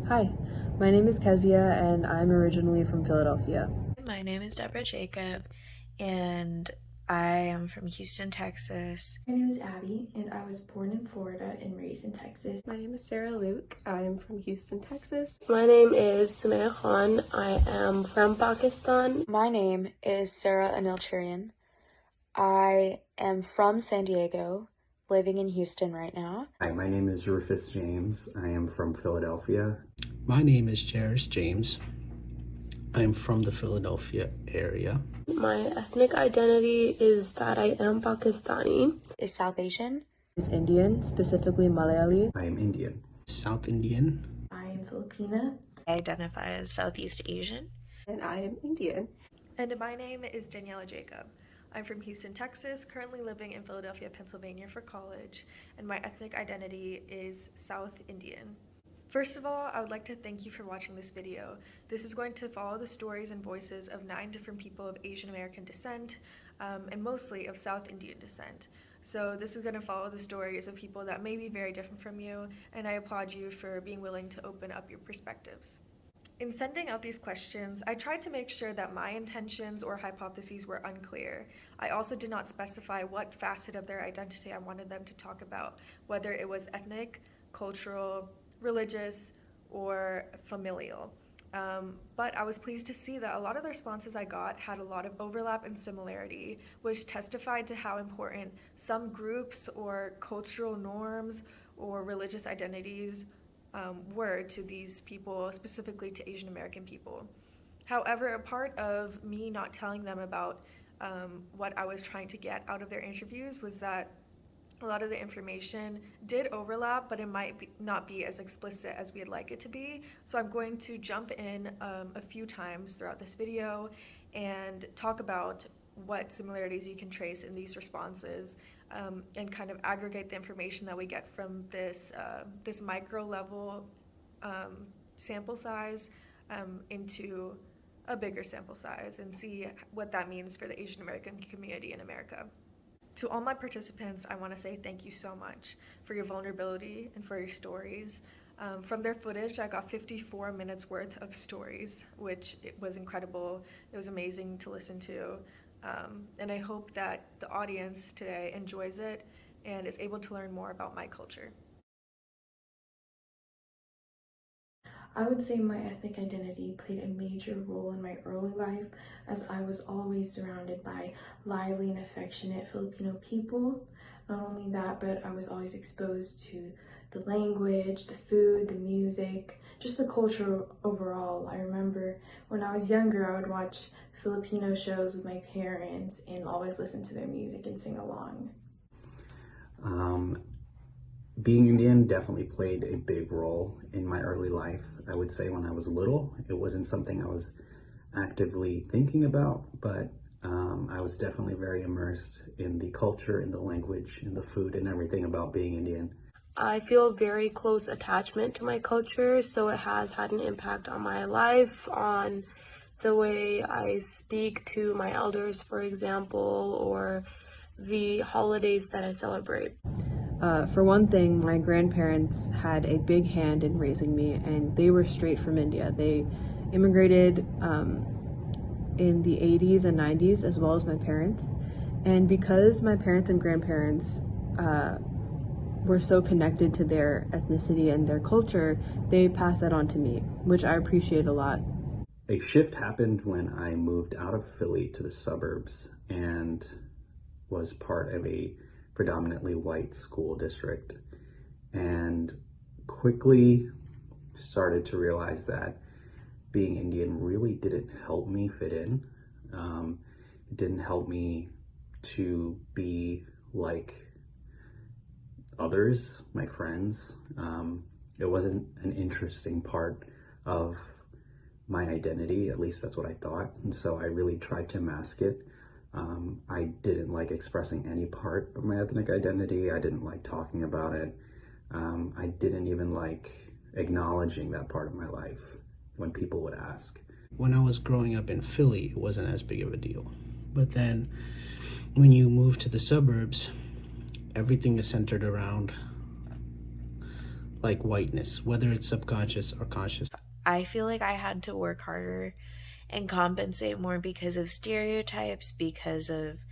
Hi, my name is Kezia and I'm originally from Philadelphia. My name is Deborah Jacob, and I am from Houston, Texas. My name is Abby, and I was born in Florida and raised in Texas. My name is Sarah Luke. I am from Houston, Texas. My name is Sumaya Khan. I am from Pakistan. My name is Sarah Anil. I am from San Diego, living in Houston right now. Hi, my name is Rufus James. I am from Philadelphia. My name is Jairus James. I am from the Philadelphia area. My ethnic identity is that I am Pakistani. Is South Asian. Is Indian, specifically Malayali. I am Indian. South Indian. I am Filipina. I identify as Southeast Asian. And I am Indian. And my name is Daniela Jacob. I'm from Houston, Texas, currently living in Philadelphia, Pennsylvania for college, and my ethnic identity is South Indian. First of all, I would like to thank you for watching this video. This is going to follow the stories and voices of 9 different people of Asian American descent, and mostly of South Indian descent. So this is going to follow the stories of people that may be very different from you, and I applaud you for being willing to open up your perspectives. In sending out these questions, I tried to make sure that my intentions or hypotheses were unclear. I also did not specify what facet of their identity I wanted them to talk about, whether it was ethnic, cultural, religious, or familial. But I was pleased to see that a lot of the responses I got had a lot of overlap and similarity, which testified to how important some groups or cultural norms or religious identities were to these people, specifically to Asian American people. However, a part of me not telling them about what I was trying to get out of their interviews was that a lot of the information did overlap, but it might not be as explicit as we'd like it to be. So I'm going to jump in a few times throughout this video and talk about what similarities you can trace in these responses, and kind of aggregate the information that we get from this micro level sample size into a bigger sample size, and see what that means for the Asian American community in America. To all my participants, I want to say thank you so much for your vulnerability and for your stories. From their footage, I got 54 minutes worth of stories, which it was incredible. It was amazing to listen to. And I hope that the audience today enjoys it and is able to learn more about my culture. I would say my ethnic identity played a major role in my early life, as I was always surrounded by lively and affectionate Filipino people. Not only that, but I was always exposed to the language, the food, the music, just the culture overall. I remember when I was younger, I would watch Filipino shows with my parents and always listen to their music and sing along. Being Indian definitely played a big role in my early life. I would say when I was little, it wasn't something I was actively thinking about, but I was definitely very immersed in the culture, in the language, in the food, and everything about being Indian. I feel very close attachment to my culture, so it has had an impact on my life, on the way I speak to my elders, for example, or the holidays that I celebrate. For one thing, my grandparents had a big hand in raising me, and they were straight from India. They immigrated in the 80s and 90s, as well as my parents. And because my parents and grandparents were so connected to their ethnicity and their culture, they passed that on to me, which I appreciate a lot. A shift happened when I moved out of Philly to the suburbs and was part of a predominantly white school district, and quickly started to realize that being Indian really didn't help me fit in. It didn't help me to be like others, my friends. It wasn't an interesting part of my identity, at least that's what I thought, and so I really tried to mask it. I didn't like expressing any part of my ethnic identity. I didn't like talking about it. I didn't even like acknowledging that part of my life when people would ask. When I was growing up in Philly, it wasn't as big of a deal. But then when you move to the suburbs, everything is centered around like whiteness, whether it's subconscious or conscious. I feel like I had to work harder and compensate more because of stereotypes, because of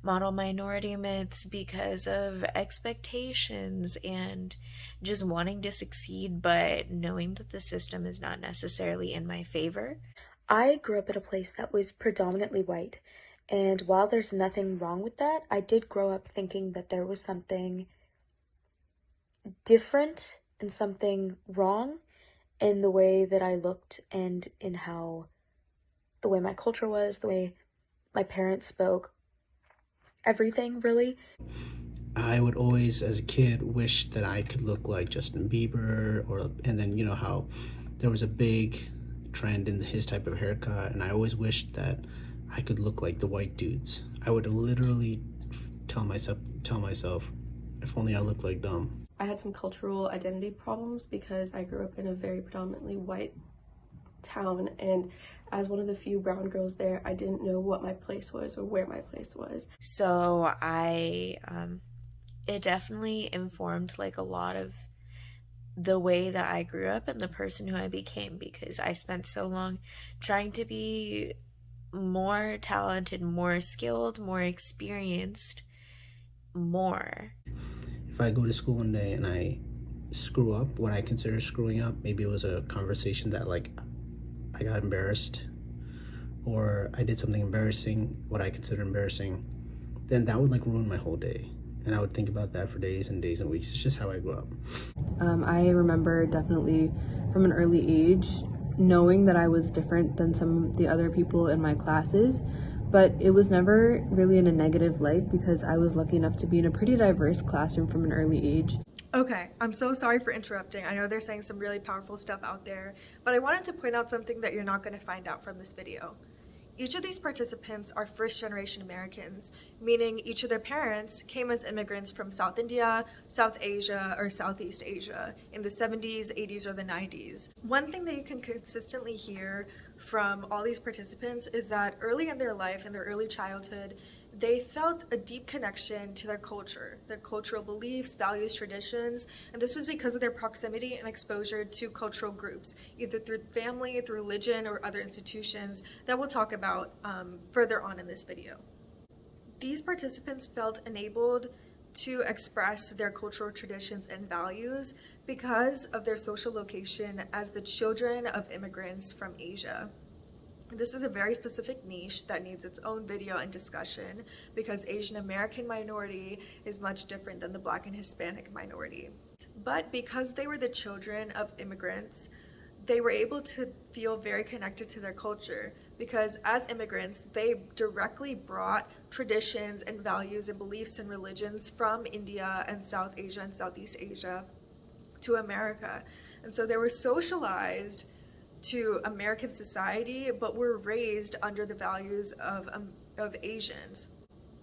model minority myths, because of expectations, and just wanting to succeed, but knowing that the system is not necessarily in my favor. I grew up at a place that was predominantly white, and while there's nothing wrong with that, I did grow up thinking that there was something different and something wrong in the way that I looked and in how the way my culture was, the way my parents spoke, everything really. I would always, as a kid, wish that I could look like Justin Bieber, and then you know how there was a big trend in his type of haircut, and I always wished that I could look like the white dudes. I would literally tell myself, if only I looked like them. I had some cultural identity problems because I grew up in a very predominantly white town, and as one of the few brown girls there, I didn't know what my place was or where my place was. So it definitely informed like a lot of the way that I grew up and the person who I became, because I spent so long trying to be more talented, more skilled, more experienced, more. If I go to school one day and I screw up, what I consider screwing up, maybe it was a conversation that like I got embarrassed, or I did something embarrassing, what I consider embarrassing, then that would like ruin my whole day. And I would think about that for days and days and weeks. It's just how I grew up. I remember definitely from an early age knowing that I was different than some of the other people in my classes, but it was never really in a negative light because I was lucky enough to be in a pretty diverse classroom from an early age. Okay, I'm so sorry for interrupting. I know they're saying some really powerful stuff out there, but I wanted to point out something that you're not going to find out from this video. Each of these participants are first-generation Americans, meaning each of their parents came as immigrants from South India, South Asia, or Southeast Asia in the 70s, 80s, or the 90s. One thing that you can consistently hear from all these participants is that early in their life, in their early childhood, they felt a deep connection to their culture, their cultural beliefs, values, traditions, and this was because of their proximity and exposure to cultural groups, either through family, through religion, or other institutions that we'll talk about further on in this video. These participants felt enabled to express their cultural traditions and values because of their social location as the children of immigrants from Asia. This is a very specific niche that needs its own video and discussion because Asian American minority is much different than the Black and Hispanic minority. But because they were the children of immigrants, they were able to feel very connected to their culture because as immigrants, they directly brought traditions and values and beliefs and religions from India and South Asia and Southeast Asia to America. And so they were socialized to American society, but were raised under the values of Asians.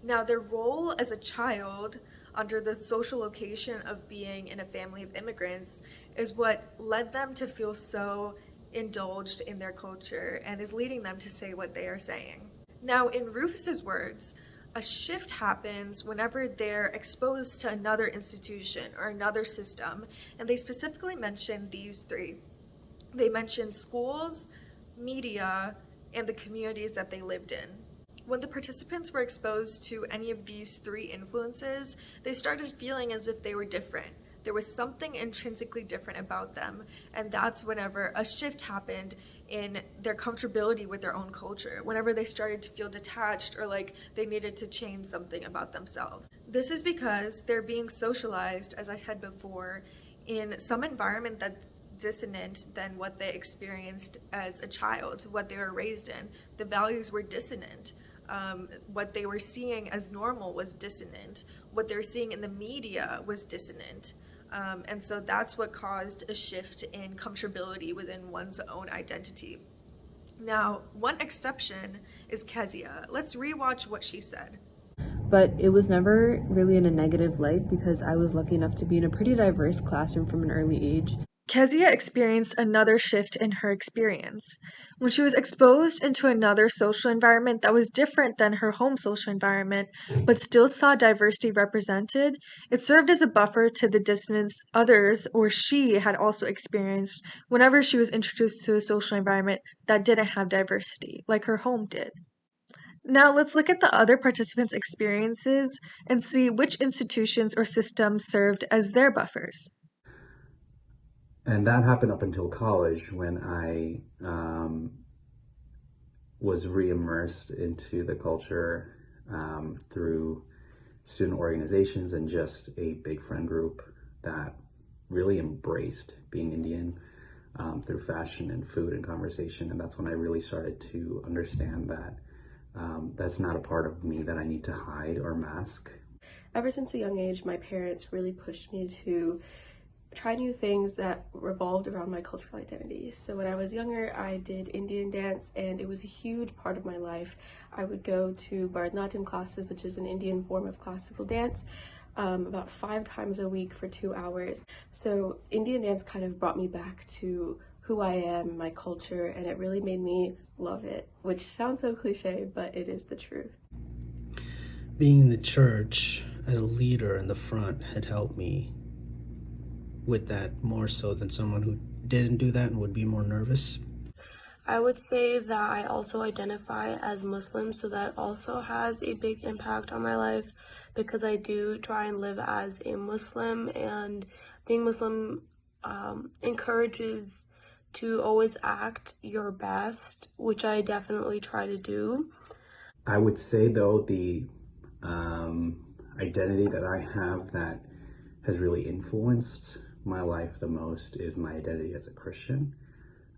Now, their role as a child under the social location of being in a family of immigrants is what led them to feel so indulged in their culture and is leading them to say what they are saying. Now, in Rufus's words, a shift happens whenever they're exposed to another institution or another system, and they specifically mention these three. They mentioned schools, media, and the communities that they lived in. When the participants were exposed to any of these three influences, they started feeling as if they were different. There was something intrinsically different about them, and that's whenever a shift happened in their comfortability with their own culture, whenever they started to feel detached or like they needed to change something about themselves. This is because they're being socialized, as I said before, in some environment that's dissonant than what they experienced as a child, what they were raised in. The values were dissonant. What they were seeing as normal was dissonant. What they were seeing in the media was dissonant. And so that's what caused a shift in comfortability within one's own identity. Now, one exception is Kezia. Let's rewatch what she said. But it was never really in a negative light because I was lucky enough to be in a pretty diverse classroom from an early age. Kezia experienced another shift in her experience. When she was exposed into another social environment that was different than her home social environment, but still saw diversity represented, it served as a buffer to the dissonance others or she had also experienced whenever she was introduced to a social environment that didn't have diversity, like her home did. Now, let's look at the other participants' experiences and see which institutions or systems served as their buffers. And that happened up until college when I was re-immersed into the culture through student organizations and just a big friend group that really embraced being Indian through fashion and food and conversation. And that's when I really started to understand that that's not a part of me that I need to hide or mask. Ever since a young age, my parents really pushed me to try new things that revolved around my cultural identity. So when I was younger, I did Indian dance, and it was a huge part of my life. I would go to Bharatanatyam classes, which is an Indian form of classical dance, about 5 times a week for 2 hours. So Indian dance kind of brought me back to who I am, my culture, and it really made me love it, which sounds so cliche, but it is the truth. Being in the church as a leader in the front had helped me with that more so than someone who didn't do that and would be more nervous. I would say that I also identify as Muslim, so that also has a big impact on my life because I do try and live as a Muslim, and being Muslim encourages to always act your best, which I definitely try to do. I would say though the identity that I have that has really influenced my life the most is my identity as a Christian.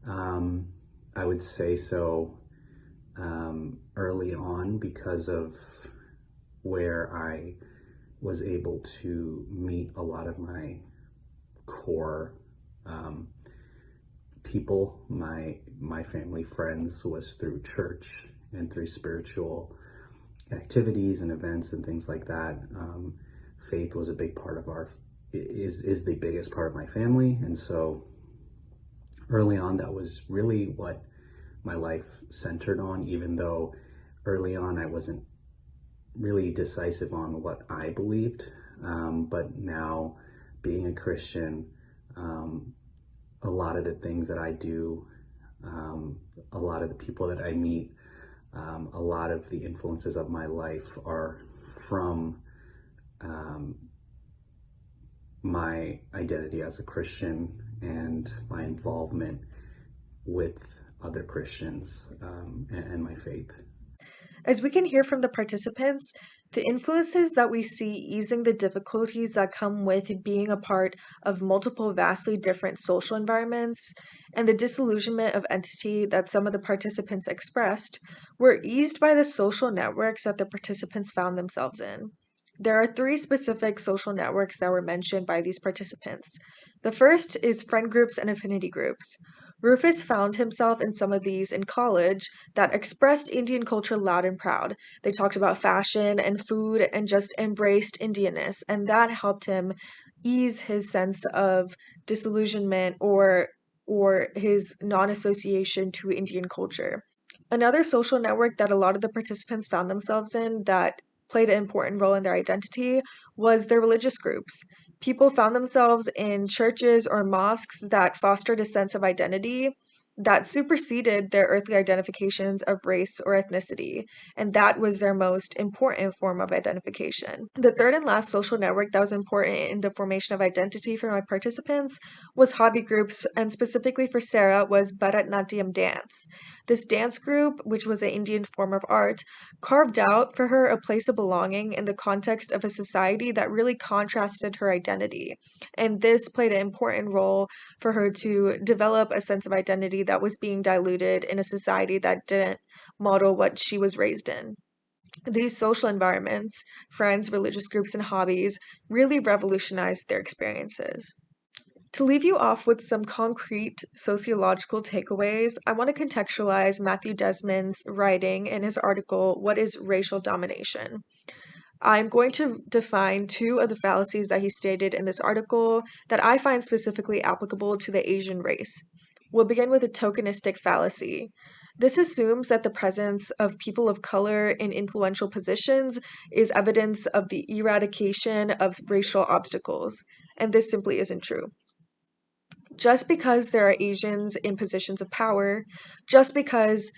I would say so early on because of where I was able to meet a lot of my core people, my family, friends, was through church and through spiritual activities and events and things like that. Faith was a big part of is the biggest part of my family, and so early on that was really what my life centered on, even though early on I wasn't really decisive on what I believed, but now being a Christian, a lot of the things that I do, a lot of the people that I meet, a lot of the influences of my life are from my identity as a Christian and my involvement with other Christians and my faith. As we can hear from the participants, the influences that we see easing the difficulties that come with being a part of multiple vastly different social environments and the disillusionment of entity that some of the participants expressed were eased by the social networks that the participants found themselves in. There are 3 specific social networks that were mentioned by these participants. The first is friend groups and affinity groups. Rufus found himself in some of these in college that expressed Indian culture loud and proud. They talked about fashion and food and just embraced Indianness, and that helped him ease his sense of disillusionment or his non-association to Indian culture. Another social network that a lot of the participants found themselves in that played an important role in their identity was their religious groups. People found themselves in churches or mosques that fostered a sense of identity that superseded their earthly identifications of race or ethnicity, and that was their most important form of identification. The third and last social network that was important in the formation of identity for my participants was hobby groups, and specifically for Sarah was Bharatanatyam dance. This dance group, which was an Indian form of art, carved out for her a place of belonging in the context of a society that really contrasted her identity. And this played an important role for her to develop a sense of identity that was being diluted in a society that didn't model what she was raised in. These social environments, friends, religious groups, and hobbies really revolutionized their experiences. To leave you off with some concrete sociological takeaways, I want to contextualize Matthew Desmond's writing in his article, What is Racial Domination? I'm going to define two of the fallacies that he stated in this article that I find specifically applicable to the Asian race. We'll begin with a tokenistic fallacy. This assumes that the presence of people of color in influential positions is evidence of the eradication of racial obstacles, and this simply isn't true. Just because there are Asians in positions of power, just because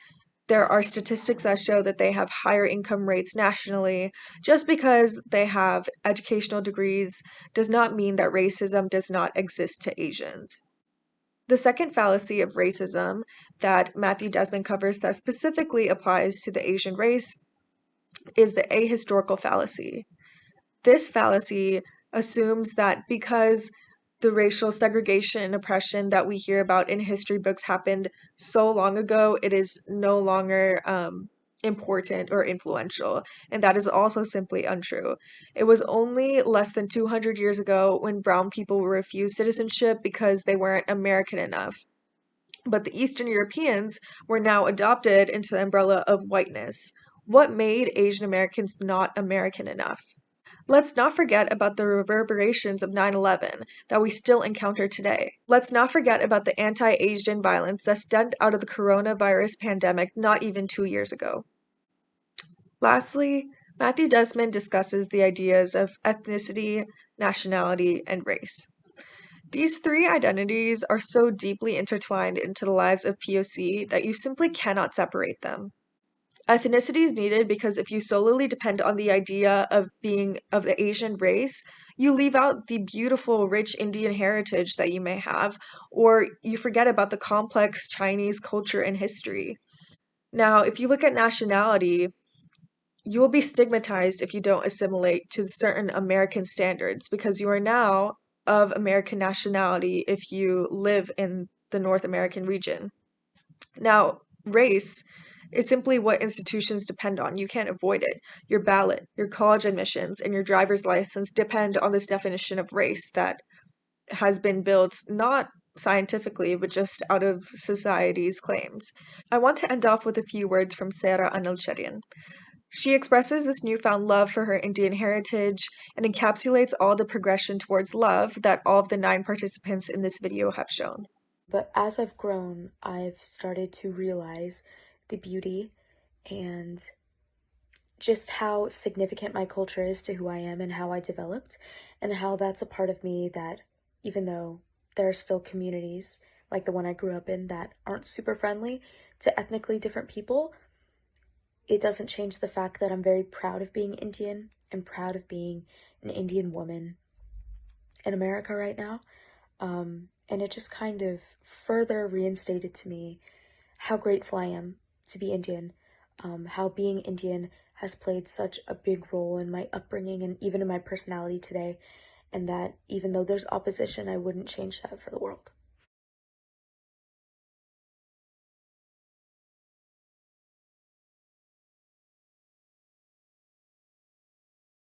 there are statistics that show that they have higher income rates nationally, just because they have educational degrees, does not mean that racism does not exist to Asians. The second fallacy of racism that Matthew Desmond covers that specifically applies to the Asian race is the ahistorical fallacy. This fallacy assumes that because the racial segregation and oppression that we hear about in history books happened so long ago, it is no longer important or influential, and that is also simply untrue. It was only less than 200 years ago when brown people were refused citizenship because they weren't American enough. But the Eastern Europeans were now adopted into the umbrella of whiteness. What made Asian Americans not American enough? Let's not forget about the reverberations of 9/11 that we still encounter today. Let's not forget about the anti-Asian violence that stemmed out of the coronavirus pandemic not even 2 years ago. Lastly, Matthew Desmond discusses the ideas of ethnicity, nationality, and race. These three identities are so deeply intertwined into the lives of POC that you simply cannot separate them. Ethnicity is needed because if you solely depend on the idea of being of the Asian race, you leave out the beautiful, rich Indian heritage that you may have, or you forget about the complex Chinese culture and history. Now, if you look at nationality, you will be stigmatized if you don't assimilate to certain American standards because you are now of American nationality if you live in the North American region. Now, race is simply what institutions depend on. You can't avoid it. Your ballot, your college admissions, and your driver's license depend on this definition of race that has been built not scientifically, but just out of society's claims. I want to end off with a few words from Sarah Anilcherian. She expresses this newfound love for her Indian heritage and encapsulates all the progression towards love that all of the 9 participants in this video have shown. But as I've grown, I've started to realize the beauty and just how significant my culture is to who I am and how I developed, and how that's a part of me that, even though there are still communities like the one I grew up in that aren't super friendly to ethnically different people, it doesn't change the fact that I'm very proud of being Indian and proud of being an Indian woman in America right now. And it just kind of further reinstated to me how grateful I am to be Indian, how being Indian has played such a big role in my upbringing and even in my personality today, and that even though there's opposition, I wouldn't change that for the world.